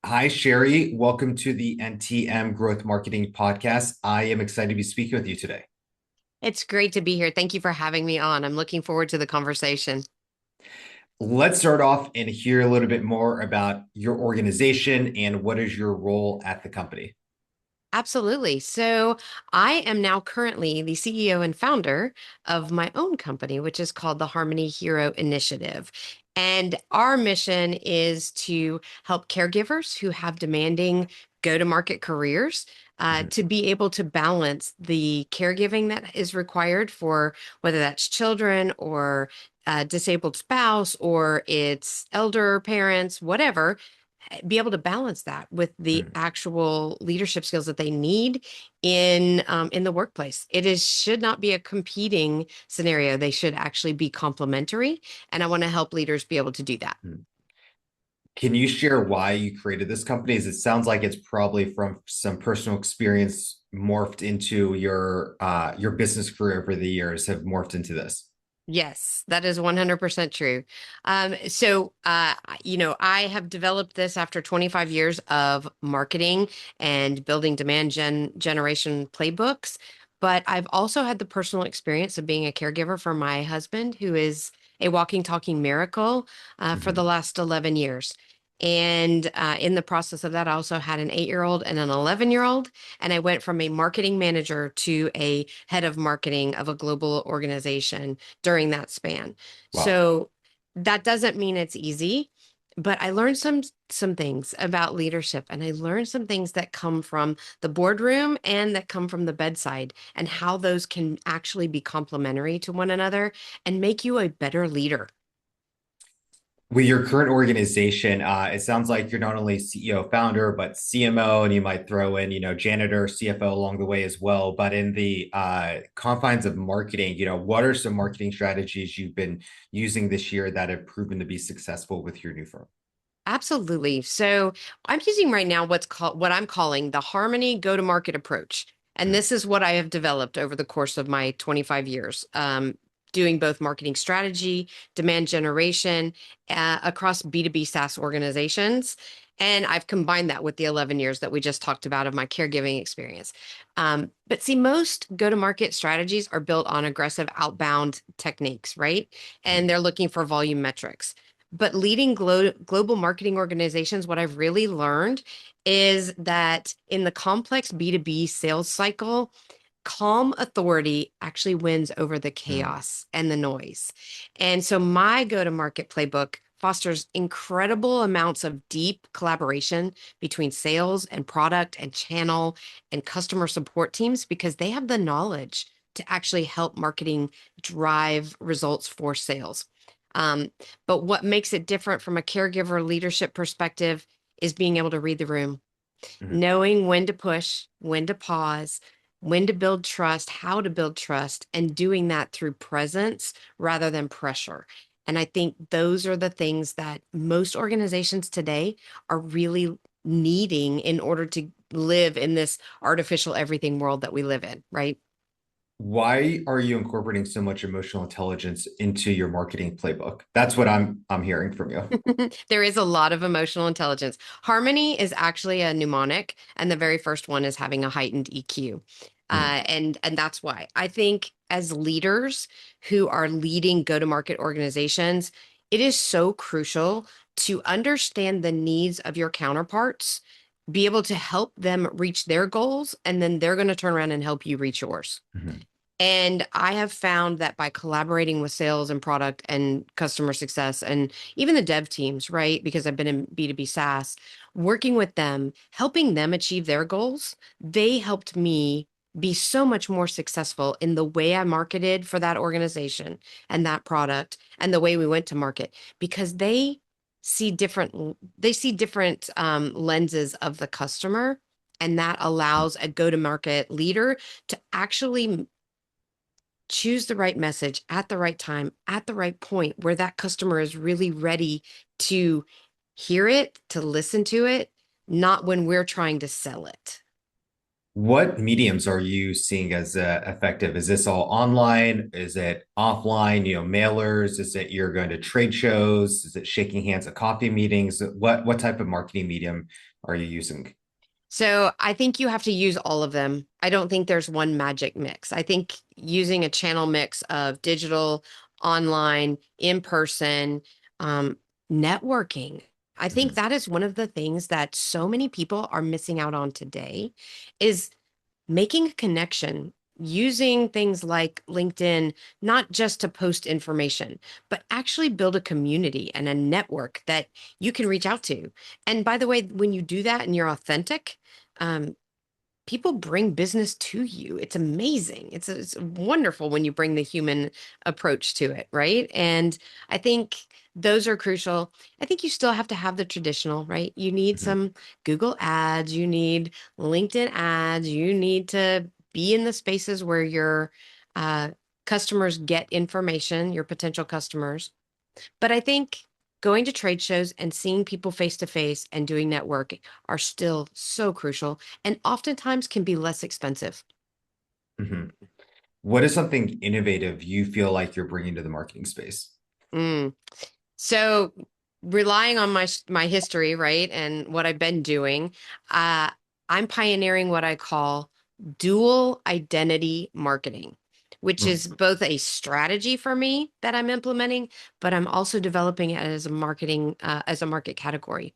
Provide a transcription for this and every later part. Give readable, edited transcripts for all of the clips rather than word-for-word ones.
Hi, Sherry. Welcome to the NTM Growth Marketing Podcast. I am excited to be speaking with you today. It's great to be here. Thank you for having me on. I'm looking forward to the conversation. Let's start off and hear a little bit more about your organization and what is your role at the company. Absolutely. So, I am now currently the CEO and founder of my own company, which is called the Harmony Hero Initiative. And our mission is to help caregivers who have demanding go to market careers Mhm. to be able to balance the caregiving that is required for whether that's children or disabled spouse or it's elder parents, whatever, be able to balance that with the Mhm. actual leadership skills that they need in the workplace. It is should not be a competing scenario. They should actually be complementary, and I want to help leaders be able to do that. Mhm. Can you share why you created this company? As it sounds like it's probably from some personal experience morphed into your business career over the years have morphed into this. Yes, that is 100% true. I have developed this after 25 years of marketing and building demand generation playbooks. But I've also had the personal experience of being a caregiver for my husband, who is a walking, talking miracle for the Mhm. last 11 years. And in the process of that, I also had an 8-year-old and an 11-year-old. And I went from a marketing manager to a head of marketing of a global organization during that span. Wow. So that doesn't mean it's easy, but I learned some things about leadership, and I learned some things that come from the boardroom and that come from the bedside, and how those can actually be complementary to one another and make you a better leader. With your current organization, it sounds like you're not only CEO founder, but CMO, and you might throw in, janitor, CFO along the way as well. But in the confines of marketing, what are some marketing strategies you've been using this year that have proven to be successful with your new firm? Absolutely. So I'm using right now what I'm calling the Harmony go-to-market approach. And Mm. this is what I have developed over the course of my 25 years, doing both marketing strategy, demand generation across B2B SaaS organizations. And I've combined that with the 11 years that we just talked about of my caregiving experience. But see, most go-to-market strategies are built on aggressive outbound techniques, right? Mm. And they're looking for volume metrics. But leading global marketing organizations, what I've really learned is that in the complex B2B sales cycle, calm authority actually wins over the Mm. chaos and the noise. And so my go to market playbook fosters incredible amounts of deep collaboration between sales and product and channel and customer support teams because they have the knowledge to actually help marketing drive results for sales. Um, but what makes it different from a caregiver leadership perspective is being able to read the room, Mm. knowing when to push, when to pause, when to build trust, how to build trust, and doing that through presence rather than pressure. And I think those are the things that most organizations today are really needing in order to live in this artificial everything world that we live in, right? Why are you incorporating so much emotional intelligence into your marketing playbook? That's what I'm hearing from you. There is a lot of emotional intelligence. Harmony is actually a mnemonic, and the very first one is having a heightened EQ. Mm. And that's why I think as leaders who are leading go-to-market organizations, it is so crucial to understand the needs of your counterparts, be able to help them reach their goals, and then they're going to turn around and help you reach yours. Mhm. And I have found that by collaborating with sales and product and customer success and even the dev teams, right? Because I've been in B2B SaaS, working with them, helping them achieve their goals, they helped me be so much more successful in the way I marketed for that organization and that product and the way we went to market because they see different lenses of the customer, and that allows a go-to-market leader to actually choose the right message at the right time, at the right point where that customer is really ready to hear it, to listen to it, not when we're trying to sell it. What mediums are you seeing as effective? Is this all online? Is it offline? Mailers? Is it you're going to trade shows? Is it shaking hands at coffee meetings? What type of marketing medium are you using? So I think you have to use all of them. I don't think there's one magic mix. I think using a channel mix of digital, online, in person, um, networking. I think Mhm. that is one of the things that so many people are missing out on today is making a connection using things like LinkedIn, not just to post information, but actually build a community and a network that you can reach out to. And by the way, when you do that and you're authentic, um, people bring business to you. It's amazing. It's wonderful when you bring the human approach to it, right? And I think those are crucial. I think you still have to have the traditional, right? You need Mhm. some Google ads, you need LinkedIn ads, you need to be in the spaces where your uh, customers get information, your potential customers. But I think going to trade shows and seeing people face to face and doing networking are still so crucial and oftentimes can be less expensive. Mhm. What is something innovative you feel like you're bringing to the marketing space? Mm. So relying on my history, right, and what I've been doing, uh, I'm pioneering what I call dual identity marketing, which is Mm. both a strategy for me that I'm implementing, but I'm also developing it as a as a market category.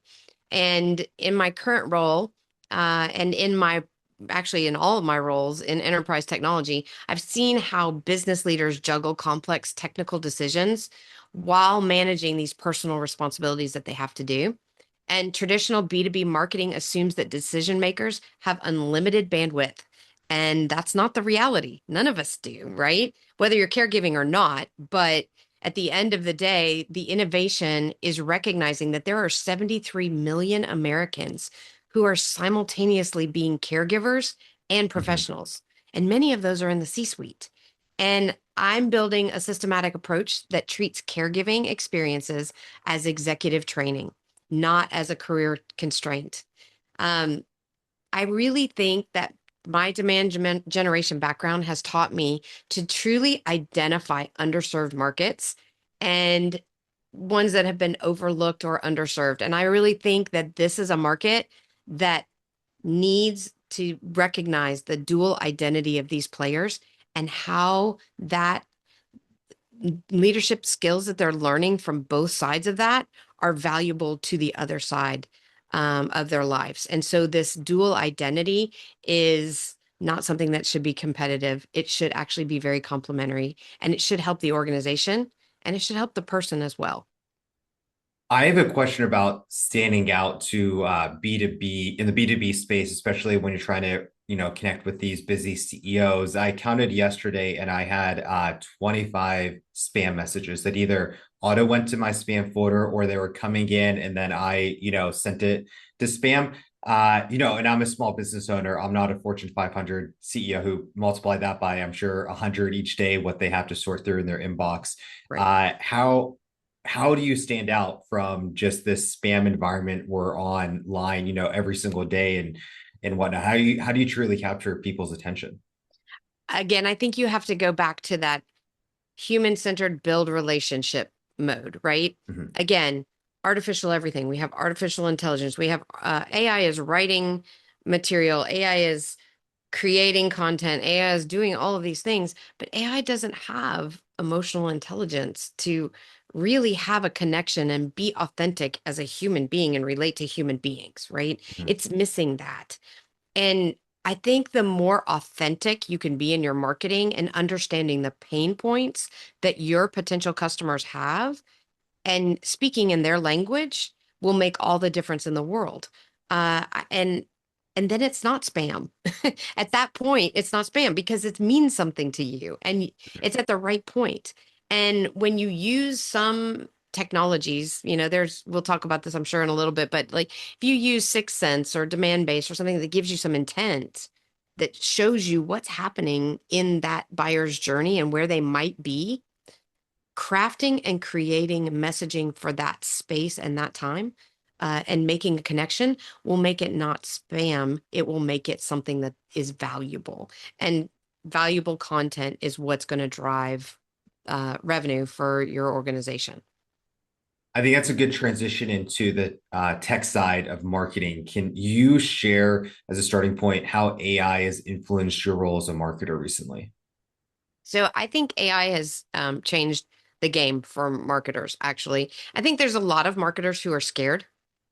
And in my current role, and in my actually in all of my roles in enterprise technology, I've seen how business leaders juggle complex technical decisions while managing these personal responsibilities that they have to do. And traditional B2B marketing assumes that decision makers have unlimited bandwidth. And that's not the reality. None of us do, right? Whether you're caregiving or not. But at the end of the day, the innovation is recognizing that there are 73 million Americans who are simultaneously being caregivers and Mhm. professionals. And many of those are in the C suite. And I'm building a systematic approach that treats caregiving experiences as executive training, not as a career constraint. Um, I really think that my generation background has taught me to truly identify underserved markets and ones that have been overlooked or underserved. And I really think that this is a market that needs to recognize the dual identity of these players and how that leadership skills that they're learning from both sides of that are valuable to the other side of their lives. And so this dual identity is not something that should be competitive. It should actually be very complementary and it should help the organization and it should help the person as well. I have a question about standing out to B2B in the B2B space, especially when you're trying to, connect with these busy CEOs. I counted yesterday and I had 25 spam messages that either auto went to my spam folder or they were coming in and then I, sent it to spam. And I'm a small business owner. I'm not a Fortune 500 CEO who multiply that by, I'm sure, 100 each day, what they have to sort through in their inbox. Right. How do you stand out from just this spam environment we're online, every single day and whatnot? How do you truly capture people's attention? Again, I think you have to go back to that human centered build relationship mode, right? Mhm. Again, artificial everything. We have artificial intelligence. We have AI is writing material. AI is creating content. AI is doing all of these things, but AI doesn't have emotional intelligence to really have a connection and be authentic as a human being and relate to human beings, right? Mhm. It's missing that. And I think the more authentic you can be in your marketing and understanding the pain points that your potential customers have and speaking in their language will make all the difference in the world. And then it's not spam. At that point, it's not spam because it means something to you and it's at the right point. And when you use some technologies, we'll talk about this, I'm sure, in a little bit, but like if you use Sixth Sense or demand based or something that gives you some intent that shows you what's happening in that buyer's journey and where they might be, crafting and creating messaging for that space and that time, and making a connection will make it not spam. It will make it something that is valuable. And valuable content is what's going to drive revenue for your organization. I think that's a good transition into the tech side of marketing. Can you share, as a starting point, how AI has influenced your role as a marketer recently? So I think AI has changed the game for marketers, actually. I think there's a lot of marketers who are scared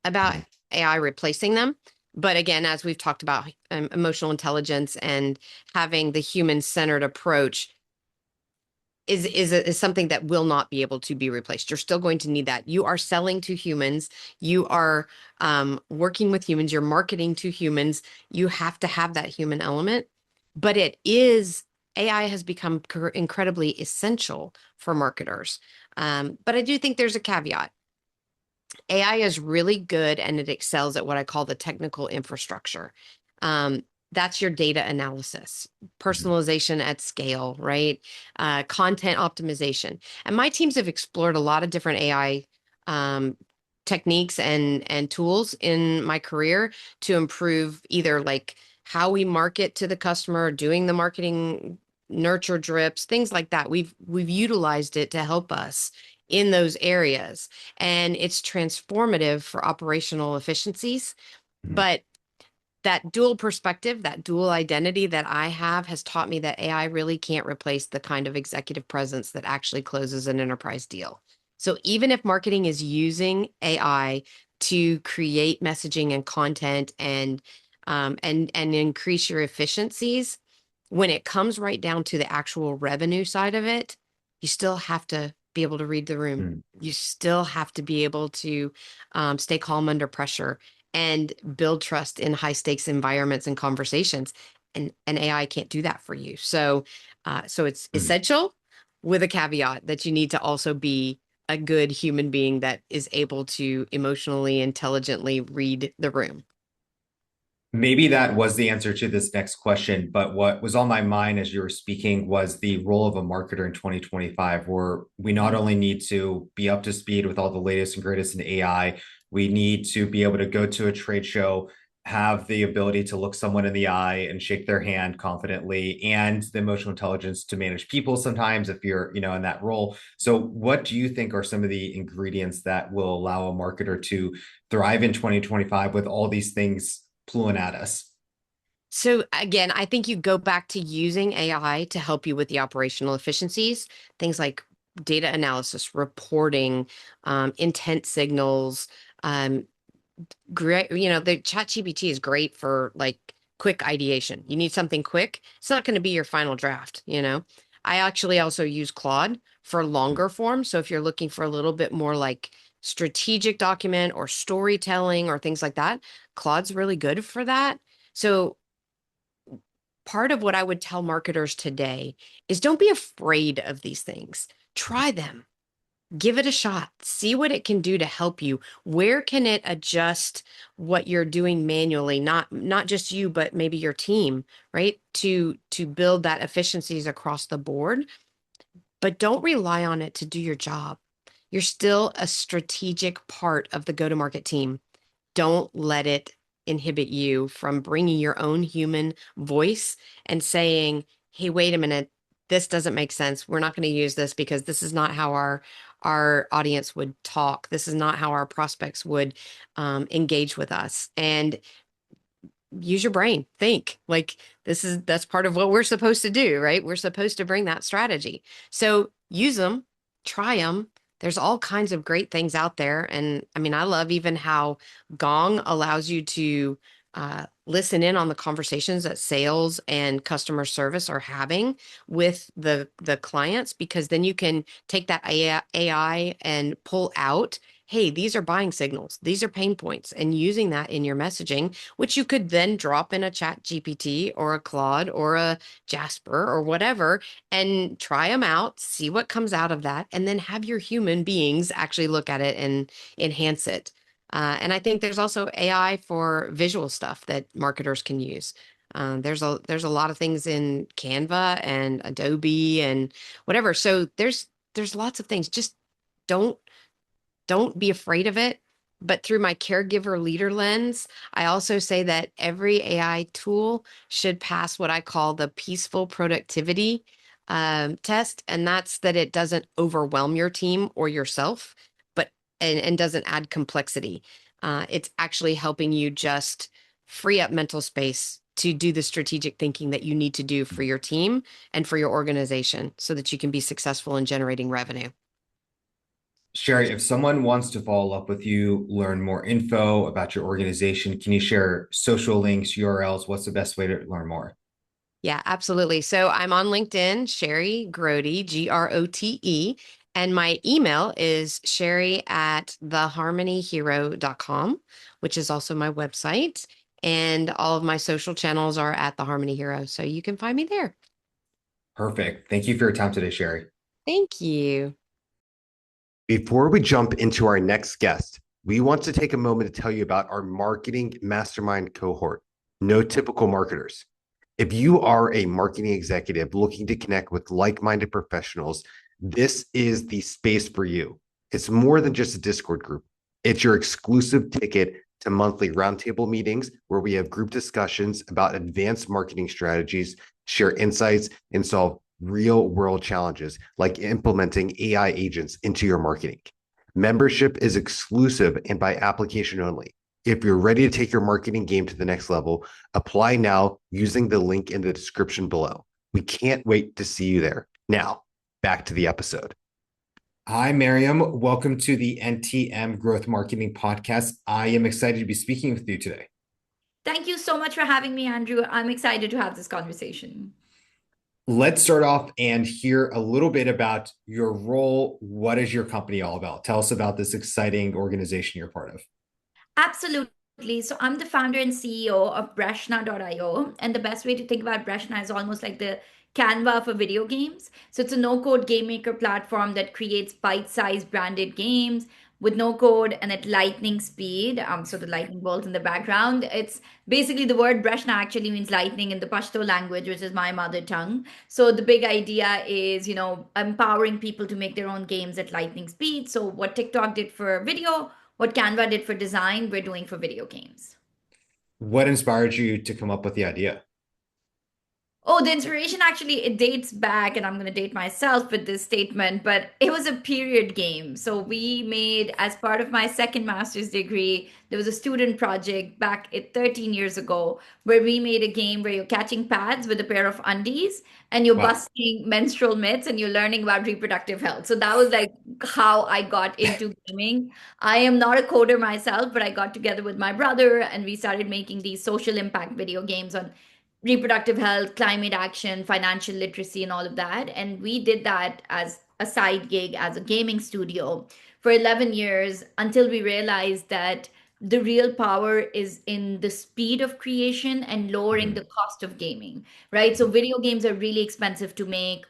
about Mhm. AI replacing them. But again, as we've talked about, emotional intelligence and having the human-centered approach is something that will not be able to be replaced. You're still going to need that. You are selling to humans. You are working with humans. You're marketing to humans. You have to have that human element. But it is AI has become incredibly essential for marketers. But I do think there's a caveat. AI is really good and it excels at what I call the technical infrastructure. Um, that's your data analysis, Mhm. personalization at scale, right? Content optimization. And my teams have explored a lot of different AI um, techniques and tools in my career to improve either like how we market to the customer, doing the marketing nurture drips, things like that. We've utilized it to help us in those areas and it's transformative for operational efficiencies. Mhm. But that dual perspective, that dual identity that I have has taught me that AI really can't replace the kind of executive presence that actually closes an enterprise deal. So even if marketing is using AI to create messaging and content and increase your efficiencies, when it comes right down to the actual revenue side of it, you still have to be able to read the room. Mhm. You still have to be able to stay calm under pressure and build trust in high stakes environments and conversations. And AI can't do that for you. So it's Mhm. essential with a caveat that you need to also be a good human being that is able to emotionally intelligently read the room. Maybe that was the answer to this next question, but what was on my mind as you were speaking was the role of a marketer in 2025, where we not only need to be up to speed with all the latest and greatest in AI, we need to be able to go to a trade show, have the ability to look someone in the eye and shake their hand confidently, and the emotional intelligence to manage people sometimes if you're, in that role. So what do you think are some of the ingredients that will allow a marketer to thrive in 2025 with all these things pulling at us? So again, I think you go back to using AI to help you with the operational efficiencies, things like data analysis, reporting, intent signals. Great, the chat GPT is great for like quick ideation. You need something quick. It's not going to be your final draft. I actually also use Claude for longer form. So if you're looking for a little bit more like strategic document or storytelling or things like that, Claude's really good for that. So part of what I would tell marketers today is don't be afraid of these things. Try them. Give it a shot. See what it can do to help you. Where can it adjust what you're doing manually, not just you, but maybe your team, right? To build that efficiencies across the board, but don't rely on it to do your job. You're still a strategic part of the go-to-market team. Don't let it inhibit you from bringing your own human voice and saying, hey, wait a minute, this doesn't make sense. We're not going to use this because this is not how our audience would talk. This is not how our prospects would engage with us. And use your brain, think like that's part of what we're supposed to do, right? We're supposed to bring that strategy. So use them, try them. There's all kinds of great things out there. And I mean, I love even how Gong allows you to listen in on the conversations that sales and customer service are having with the clients, because then you can take that AI and pull out, hey, these are buying signals, these are pain points, and using that in your messaging, which you could then drop in a chat GPT or a Claude or a Jasper or whatever and try them out, see what comes out of that, and then have your human beings actually look at it and enhance it. And I think there's also AI for visual stuff that marketers can use. There's a lot of things in Canva and Adobe and whatever. So there's lots of things. Just don't don't be afraid of it. But through my caregiver leader lens, I also say that every AI tool should pass what I call the peaceful productivity test. And that's that it doesn't overwhelm your team or yourself, but and doesn't add complexity. It's actually helping you just free up mental space to do the strategic thinking that you need to do for your team and for your organization so that you can be successful in generating revenue. Sherry, if someone wants to follow up with you, learn more info about your organization, can you share social links, URLs? What's the best way to learn more? Yeah, absolutely. So I'm on LinkedIn, Sherry Grote, Grote, and my email is Sherry at theharmonyhero.com, which is also my website. And all of my social channels are at The Harmony Hero. So you can find me there. Perfect. Thank you for your time today, Sherry. Thank you. Before we jump into our next guest, we want to take a moment to tell you about our marketing mastermind cohort, No Typical Marketers. If you are a marketing executive looking to connect with like-minded professionals, this is the space for you. It's more than just a Discord group. It's your exclusive ticket to monthly roundtable meetings where we have group discussions about advanced marketing strategies, share insights, and solve real world challenges like implementing AI agents into your marketing. Membership is exclusive and by application only. If you're ready to take your marketing game to the next level, apply now using the link in the description below. We can't wait to see you there. Now, back to the episode. Hi, Mariam. Welcome to the NTM Growth Marketing Podcast. I am excited to be speaking with you today. Thank you so much for having me, Andrew. I'm excited to have this conversation. Let's start off and hear a little bit about your role. What is your company all about? Tell us about this exciting organization you're part of. Absolutely. So I'm the founder and CEO of Breshna IO. And the best way to think about Breshna is almost like the Canva for video games. So it's a no-code game maker platform that creates bite-sized branded games with no code and at lightning speed. So the lightning bolts in the background. It's basically the word Breshna actually means lightning in the Pashto language, which is my mother tongue. So the big idea is, empowering people to make their own games at lightning speed. So what TikTok did for video, what Canva did for design, we're doing for video games. What inspired you to come up with the idea? Oh, the inspiration actually it dates back, and I'm going to date myself with this statement, but it was a period game. So we made, as part of my second master's degree, there was a student project back 13 years ago where we made a game where you're catching pads with a pair of undies and you're Wow. busting menstrual myths and you're learning about reproductive health. So that was like how I got into gaming. I am not a coder myself, but I got together with my brother and we started making these social impact video games on reproductive health, climate action, financial literacy, and all of that. And we did that as a side gig as a gaming studio for 11 years until we realized that the real power is in the speed of creation and lowering the cost of gaming, right? So, video games are really expensive to make,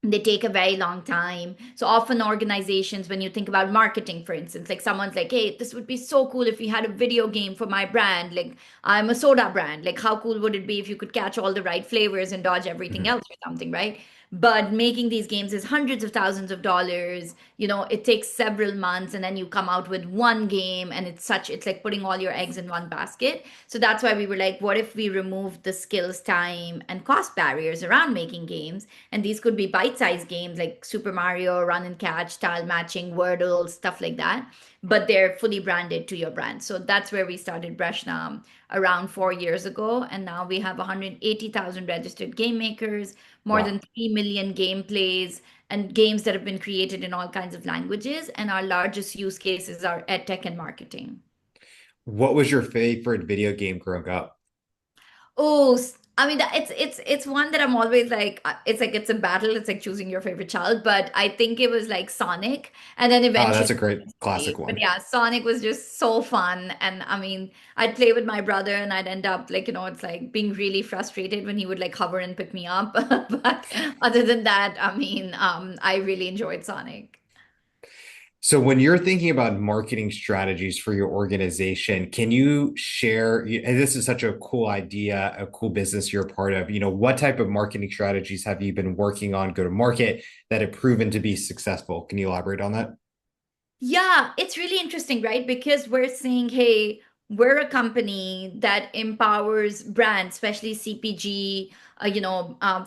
they take a very long time. So often organizations, when you think about marketing, for instance, like someone's like, hey, this would be so cool if we had a video game for my brand. Like I'm a soda brand. Like how cool would it be if you could catch all the right flavors and dodge everything else or something, right? But making these games is hundreds of thousands of dollars. It takes several months and then you come out with one game and it's like putting all your eggs in one basket. So that's why we were like, what if we remove the skills, time, and cost barriers around making games? And these could be bite-sized games like Super Mario, Run and Catch, Tile Matching, Wordle, stuff like that. But they're fully branded to your brand. So that's where we started Breshna around 4 years ago. And now we have 180,000 registered game makers, more than Wow. 3 million gameplays, and games that have been created in all kinds of languages. And our largest use cases are edtech and marketing. What was your favorite video game growing up? Oh, I mean, it's one that I'm always like, it's a battle. It's like choosing your favorite child, but I think it was like Sonic, and then Oh, eventually, that's a great classic but one. yeah, Sonic was just so fun. And I mean, I'd play with my brother, and I'd end up like, it's like being really frustrated when he would like hover and pick me up. But other than that, I mean, I really enjoyed Sonic. So when you're thinking about marketing strategies for your organization, can you share, and this is such a cool idea, a cool business you're a part of, what type of marketing strategies have you been working on go to market that have proven to be successful? Can you elaborate on that? Yeah, it's really interesting, right? Because we're saying, hey, we're a company that empowers brands, especially CPG,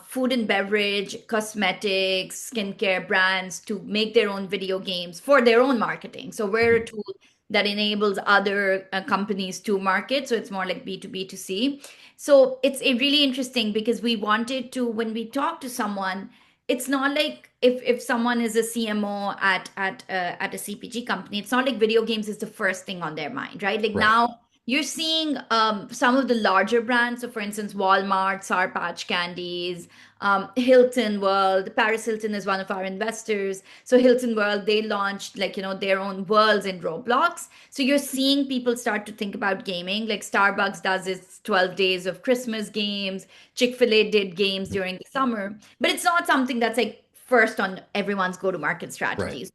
food and beverage, cosmetics, skincare brands to make their own video games for their own marketing. So we're a Mhm. tool that enables other companies to market. So it's more like B2B to C. So it's really interesting because we wanted to, when we talk to someone, it's not like if someone is a CMO at a CPG company, it's not like video games is the first thing on their mind, right? Like Right. now you're seeing some of the larger brands. So for instance, Walmart, Sour Patch Candies, Hilton World. Paris Hilton is one of our investors. So Hilton World, they launched like their own worlds in Roblox. So you're seeing people start to think about gaming. Like Starbucks does its 12 days of Christmas games. Chick-fil-A did games during the summer, but it's not something that's like first on everyone's go-to-market Right. strategies.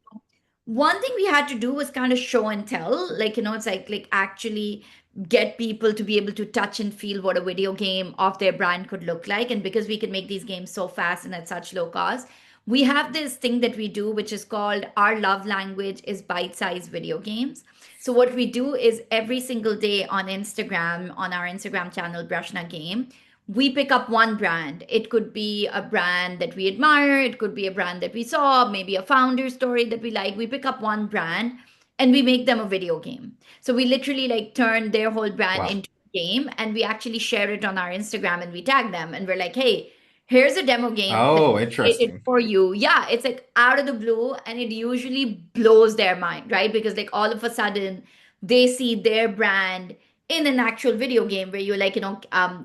One thing we had to do was kind of show and tell, like it's like actually get people to be able to touch and feel what a video game of their brand could look like. And because we could make these games so fast and at such low cost, we have this thing that we do which is called our love language is bite-sized video games. So what we do is every single day on Instagram, on our Instagram channel Breshna Game, we pick up one brand. It could be a brand that we admire, it could be a brand that we saw, maybe a founder story that we like. We pick up one brand and we make them a video game. So we literally like turn their whole brand Wow. into a game, and we actually share it on our Instagram and we tag them and we're like, hey, here's a demo game that Oh, we created interesting. for you. Yeah, it's like out of the blue and it usually blows their mind, right? Because like all of a sudden they see their brand in an actual video game where you're like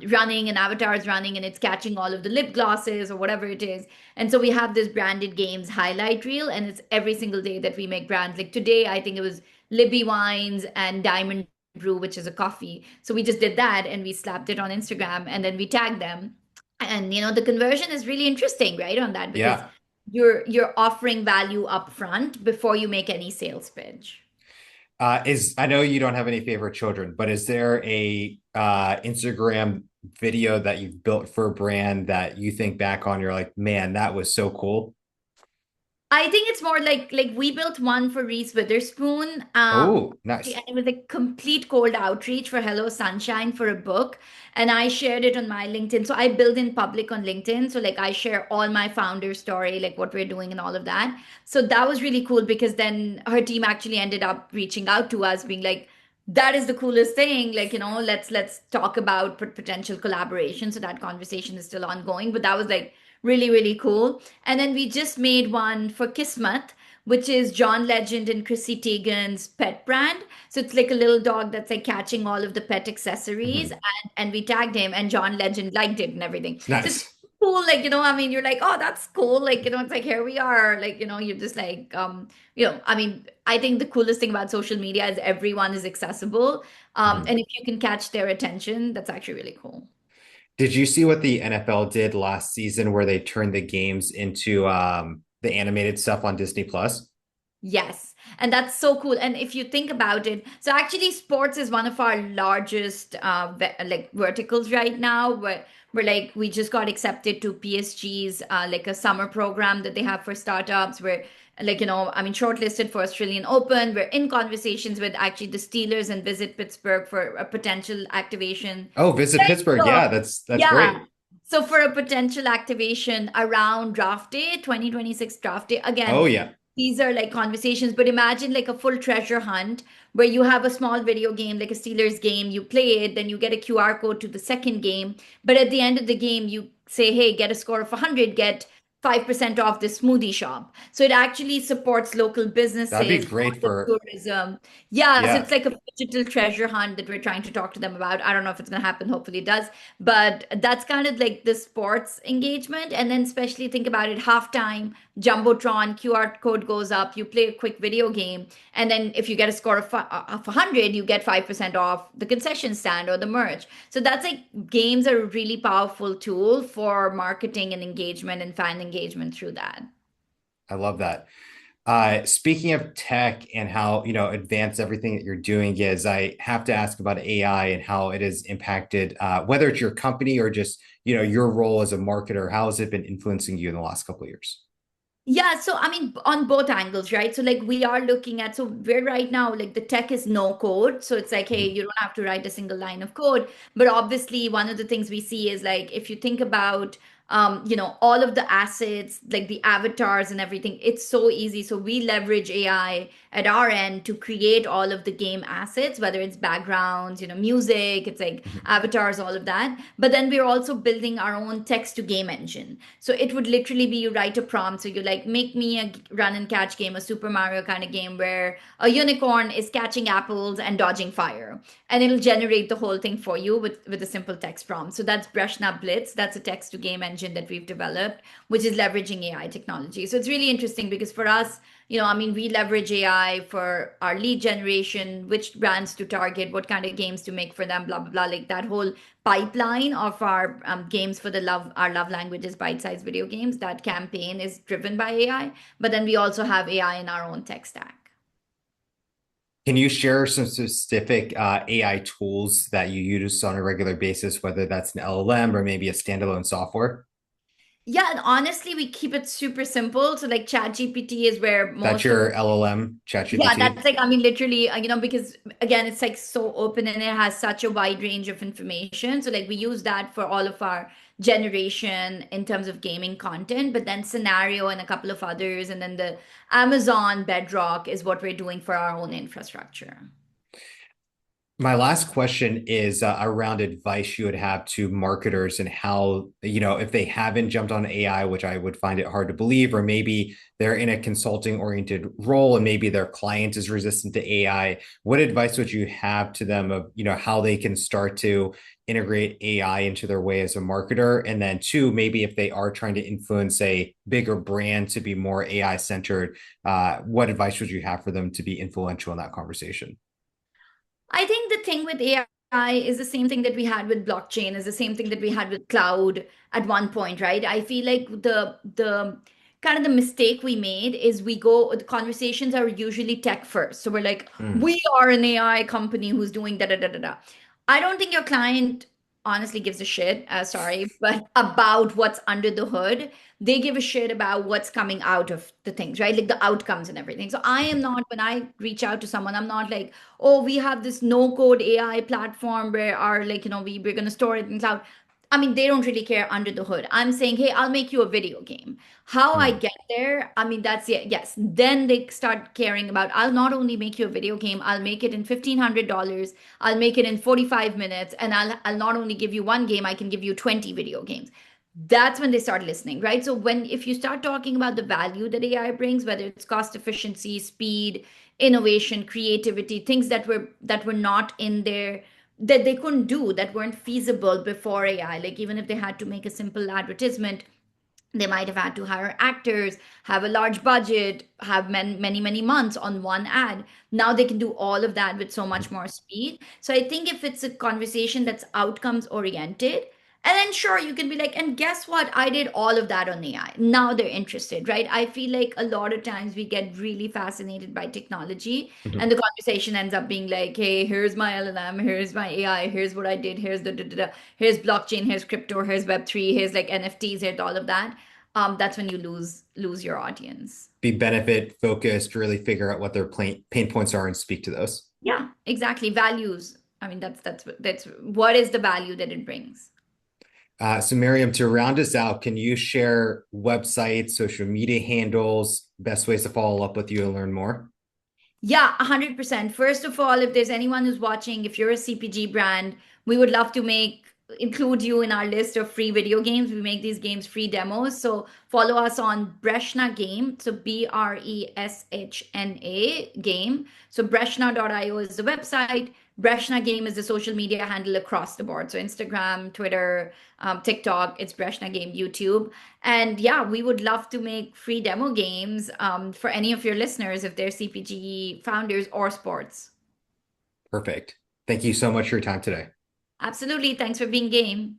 running, and avatar is running and it's catching all of the lip glosses or whatever it is. And so we have this branded games highlight reel, and it's every single day that we make brands. Like today I think it was Libby Wines and Diamond Brew, which is a coffee. So we just did that and we slapped it on Instagram and then we tagged them. And the conversion is really interesting, right, on that, because Yeah. you're offering value up front before you make any sales pitch. I know you don't have any favorite children, but is there a Instagram video that you've built for a brand that you think back on, you're like, man, that was so cool? I think it's more like we built one for Reese Witherspoon. Oh, And nice. it was a complete cold outreach for Hello Sunshine for a book. And I shared it on my LinkedIn. So I build in public on LinkedIn. So like I share all my founder story, like what we're doing and all of that. So that was really cool because then her team actually ended up reaching out to us, being like, that is the coolest thing. Like, let's talk about potential collaboration. So that conversation is still ongoing. But that was like really, really cool. And then we just made one for Kismet, which is John Legend and Chrissy Teigen's pet brand. So it's like a little dog that's like catching all of the pet accessories, Mhm. and we tagged him, and John Legend liked it and everything. So it's Nice. cool, like, I mean, you're like, oh, that's cool. Like, it's like here we are. Like, you're just like, I mean, I think the coolest thing about social media is everyone is accessible. Mhm. And if you can catch their attention, that's actually really cool. Did you see what the NFL did last season where they turned the games into the animated stuff on Disney Plus? Yes, and that's so cool. And if you think about it, so actually, sports is one of our largest like verticals right now. Where we're like we just got accepted to PSG's like a summer program that they have for startups. We're like I mean shortlisted for Australian Open. We're in conversations with actually the Steelers and Visit Pittsburgh for a potential activation. Oh, visit Pittsburgh. So, Yeah, that's yeah. great. So for a potential activation around draft day, 2026 draft day, Oh again, yeah. these are like conversations, but imagine like a full treasure hunt where you have a small video game, like a Steelers game, you play it, then you get a QR code to the second game. But at the end of the game, you say, hey, get a score of 100, get 5% off this smoothie shop. So it actually supports local That'd be businesses, great local for tourism. Yeah, so yeah. it's like a digital treasure hunt that we're trying to talk to them about. I don't know if it's going to happen. Hopefully it does. But that's kind of like the sports engagement. And then especially think about it, halftime, Jumbotron, QR code goes up, you play a quick video game, and then if you get a score of 100, you get 5% off the concession stand or the merch. So that's like games are a really powerful tool for marketing and engagement and fan engagement through that. I love that. Speaking of tech and how, advanced everything that you're doing is, I have to ask about AI and how it has impacted, whether it's your company or just, your role as a marketer. How has it been influencing you in the last couple of years? Yeah, so I mean, on both angles, right? So, like, we are looking at, so we're right now, like, the tech is no code. So, it's like, hey, Mhm. you don't have to write a single line of code. But obviously, one of the things we see is like, if you think about, all of the assets, like the avatars and everything, it's so easy. So, we leverage AI at our end to create all of the game assets, whether it's backgrounds, music, it's like Mhm. avatars, all of that. But then we're also building our own text to game engine. So it would literally be, you write a prompt. So you like, make me a run and catch game, a Super Mario kind of game where a unicorn is catching apples and dodging fire. And it'll generate the whole thing for you with a simple text prompt. So that's Breshna Blitz. That's a text to game engine that we've developed, which is leveraging AI technology. So it's really interesting because for us, I mean, we leverage AI for our lead generation, which brands to target, what kind of games to make for them, blah, blah, blah. Like that whole pipeline of our games for our love languages, bite-sized video games, that campaign is driven by AI. But then we also have AI in our own tech stack. Can you share some specific AI tools that you use on a regular basis, whether that's an LLM or maybe a standalone software? Yeah, and honestly, we keep it super simple. So like ChatGPT is where That's most of your LLM, Yeah, ChatGPT? that's like, I mean, literally, because again, it's like so open and it has such a wide range of information. So, like, we use that for all of our generation in terms of gaming content, but then Scenario and a couple of others. And then the Amazon Bedrock is what we're doing for our own infrastructure. My last question is around advice you would have to marketers and how, if they haven't jumped on AI, which I would find it hard to believe, or maybe they're in a consulting oriented role and maybe their client is resistant to AI, what advice would you have to them of, how they can start to integrate AI into their way as a marketer? And then two, maybe if they are trying to influence a bigger brand to be more AI centered, what advice would you have for them to be influential in that conversation? I think the thing with AI is the same thing that we had with blockchain, is the same thing that we had with cloud at one point, right? I feel like the kind of the mistake we made is the conversations are usually tech first. So we're like, Mm. we are an AI company who's doing da da da da da. I don't think your client honestly gives a shit, sorry, but about what's under the hood. They give a shit about what's coming out of the things, right? Like the outcomes and everything. So I am not, when I reach out to someone, I'm not like, oh, we have this no code AI platform where our, like, we're going to store it in cloud. I mean, they don't really care under the hood. I'm saying, hey, I'll make you a video game. How I Mm. get there, I mean, that's it. Yes. Then they start caring about, I'll not only make you a video game, I'll make it in $1,500. I'll make it in 45 minutes. And I'll not only give you one game, I can give you 20 video games. That's when they start listening, right? So if you start talking about the value that AI brings, whether it's cost efficiency, speed, innovation, creativity, things that were not in there, that they couldn't do, that weren't feasible before AI. Like, even if they had to make a simple advertisement, they might have had to hire actors, have a large budget, have many many months on one ad. Now they can do all of that with so much more speed. So I think if it's a conversation that's outcomes oriented, and then sure, you can be like, and guess what, I did all of that on AI. Now they're interested, right? I feel like a lot of times we get really fascinated by technology, and Mhm. the conversation ends up being like, hey, here's my LLM, here's my AI, here's what I did, here's the da, da, da, here's blockchain, here's crypto, here's web3, here's like NFTs, here's all of that. That's when you lose your audience. Be benefit focused, really figure out what their pain points are and speak to those. Yeah, exactly. Values. I mean, that's what is the value that it brings. So Mariam, to round us out, can you share websites, social media handles, best ways to follow up with you and learn more? Yeah, 100%. First of all, if there's anyone who's watching, if you're a CPG brand, we would love to include you in our list of free video games. We make these games free demos. So follow us on Breshna Game. So Breshna game. So Breshna.io is the website. Breshna Game is the social media handle across the board. So Instagram, Twitter, TikTok, it's Breshna Game, YouTube. And yeah, we would love to make free demo games for any of your listeners if they're CPG founders or sports. Perfect. Thank you so much for your time today. Absolutely. Thanks for being game.